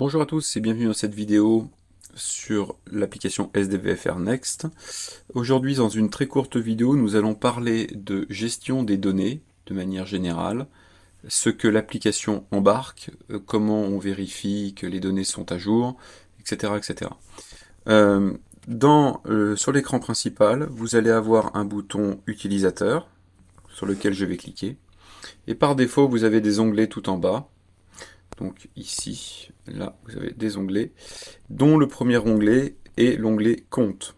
Bonjour à tous et bienvenue dans cette vidéo sur l'application SDVFR Next. Aujourd'hui, dans une très courte vidéo, nous allons parler de gestion des données de manière générale, ce que l'application embarque, comment on vérifie que les données sont à jour, etc. etc. Sur l'écran principal, vous allez avoir un bouton utilisateur sur lequel je vais cliquer. Et par défaut, vous avez des onglets tout en bas. Donc ici, là, vous avez des onglets, dont le premier onglet est l'onglet Compte.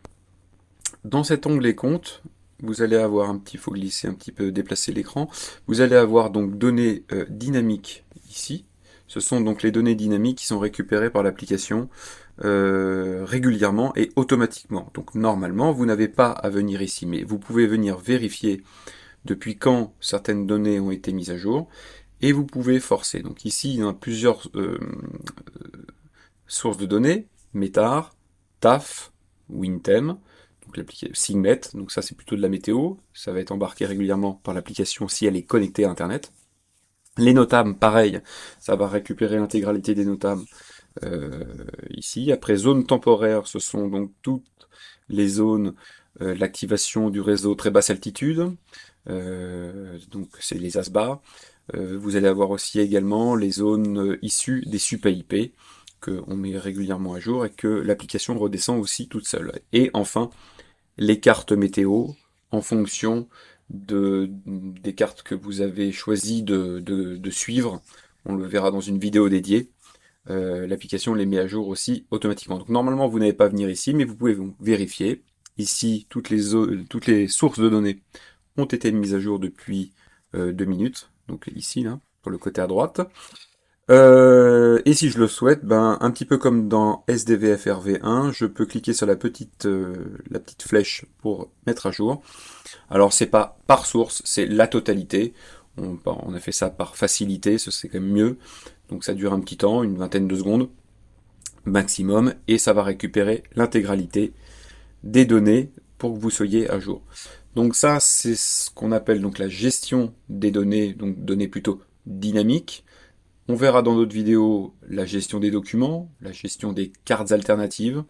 Dans cet onglet Compte, vous allez avoir il faut glisser un petit peu, déplacer l'écran, vous allez avoir donc données dynamiques ici. Ce sont donc les données dynamiques qui sont récupérées par l'application régulièrement et automatiquement. Donc normalement, vous n'avez pas à venir ici, mais vous pouvez venir vérifier depuis quand certaines données ont été mises à jour, et vous pouvez forcer. Donc ici, il y a plusieurs sources de données, Métar, TAF, Wintem, donc l'application Signet, donc ça c'est plutôt de la météo, ça va être embarqué régulièrement par l'application si elle est connectée à Internet. Les notables, pareil, ça va récupérer l'intégralité des notables ici. Après, zone temporaire, ce sont donc toutes les zones, l'activation du réseau très basse altitude, donc c'est les ASBA. Vous allez avoir aussi également les zones issues des SUP/IP qu'on met régulièrement à jour et que l'application redescend aussi toute seule. Et enfin, les cartes météo en fonction des cartes que vous avez choisi de suivre. On le verra dans une vidéo dédiée. L'application les met à jour aussi automatiquement. Donc normalement, vous n'avez pas à venir ici, mais vous pouvez vérifier. Ici, toutes les sources de données ont été mises à jour depuis 2 minutes. Donc ici, là, sur le côté à droite. Et si je le souhaite, un petit peu comme dans SDVFR-V1, je peux cliquer sur la petite flèche pour mettre à jour. Alors c'est pas par source, c'est la totalité. On a fait ça par facilité, c'est quand même mieux. Donc ça dure un petit temps, une vingtaine de secondes maximum, et ça va récupérer l'intégralité des données pour que vous soyez à jour. Donc ça, c'est ce qu'on appelle donc la gestion des données, donc données plutôt dynamiques. On verra dans d'autres vidéos la gestion des documents, la gestion des cartes alternatives,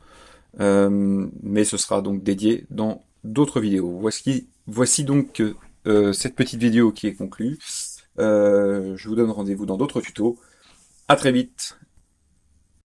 mais ce sera donc dédié dans d'autres vidéos. Voici donc cette petite vidéo qui est conclue. Je vous donne rendez-vous dans d'autres tutos. À très vite